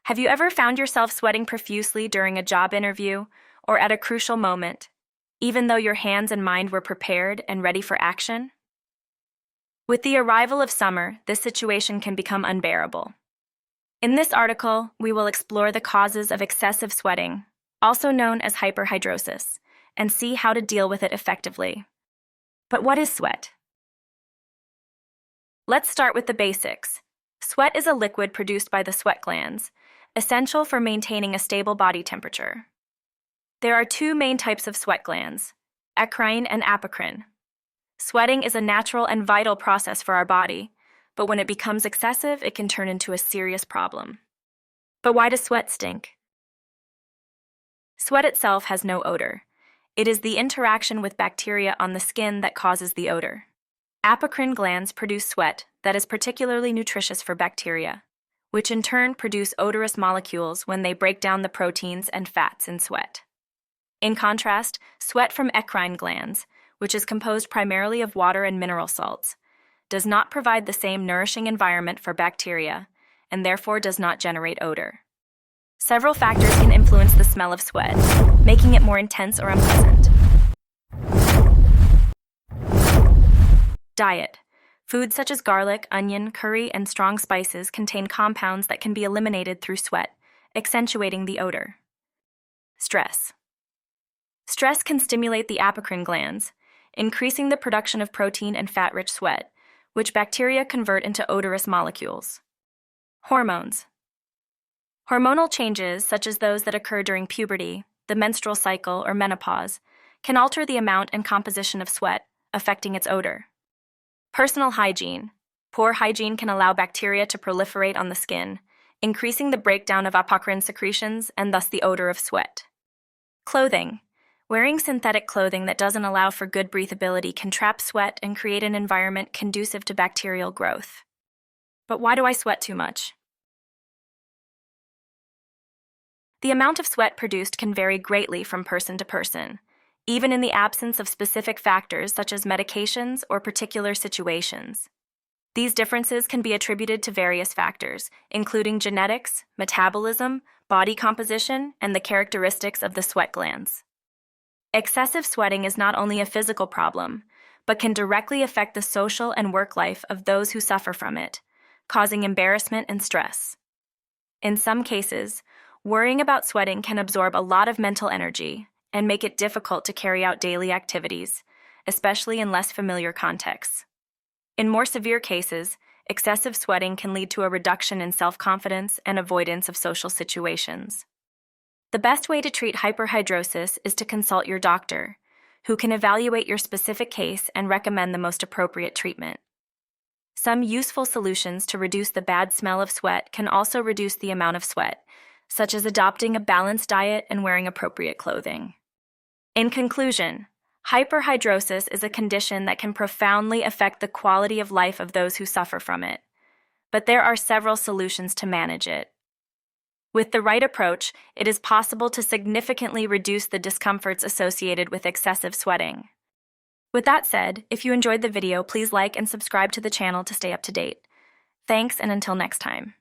Have you ever found yourself sweating profusely during a job interview or at a crucial moment, even though your hands and mind were prepared and ready for action? With the arrival of summer, this situation can become unbearable. In this article, we will explore the causes of excessive sweating, also known as hyperhidrosis, and see how to deal with it effectively. But what is sweat? Let's start with the basics. Sweat is a liquid produced by the sweat glands, essential for maintaining a stable body temperature. There are two main types of sweat glands, eccrine and apocrine. Sweating is a natural and vital process for our body, but when it becomes excessive, it can turn into a serious problem. But why does sweat stink? Sweat itself has no odor. It is the interaction with bacteria on the skin that causes the odor. Apocrine glands produce sweat that is particularly nutritious for bacteria, which in turn produce odorous molecules when they break down the proteins and fats in sweat. In contrast, sweat from eccrine glands, which is composed primarily of water and mineral salts, does not provide the same nourishing environment for bacteria and therefore does not generate odor. Several factors can influence the smell of sweat, making it more intense or unpleasant. Diet. Foods such as garlic, onion, curry, and strong spices contain compounds that can be eliminated through sweat, accentuating the odor. Stress. Stress can stimulate the apocrine glands, increasing the production of protein and fat-rich sweat, which bacteria convert into odorous molecules. Hormones. Hormonal changes, such as those that occur during puberty, the menstrual cycle, or menopause, can alter the amount and composition of sweat, affecting its odor. Personal hygiene. Poor hygiene can allow bacteria to proliferate on the skin, increasing the breakdown of apocrine secretions and thus the odor of sweat. Clothing. Wearing synthetic clothing that doesn't allow for good breathability can trap sweat and create an environment conducive to bacterial growth. But why do I sweat too much? The amount of sweat produced can vary greatly from person to person, even in the absence of specific factors such as medications or particular situations. These differences can be attributed to various factors, including genetics, metabolism, body composition, and the characteristics of the sweat glands. Excessive sweating is not only a physical problem, but can directly affect the social and work life of those who suffer from it, causing embarrassment and stress. In some cases, worrying about sweating can absorb a lot of mental energy and make it difficult to carry out daily activities, especially in less familiar contexts. In more severe cases, excessive sweating can lead to a reduction in self-confidence and avoidance of social situations. The best way to treat hyperhidrosis is to consult your doctor, who can evaluate your specific case and recommend the most appropriate treatment. Some useful solutions to reduce the bad smell of sweat can also reduce the amount of sweat, such as adopting a balanced diet and wearing appropriate clothing. In conclusion, hyperhidrosis is a condition that can profoundly affect the quality of life of those who suffer from it, but there are several solutions to manage it. With the right approach, it is possible to significantly reduce the discomforts associated with excessive sweating. With that said, if you enjoyed the video, please like and subscribe to the channel to stay up to date. Thanks, and until next time.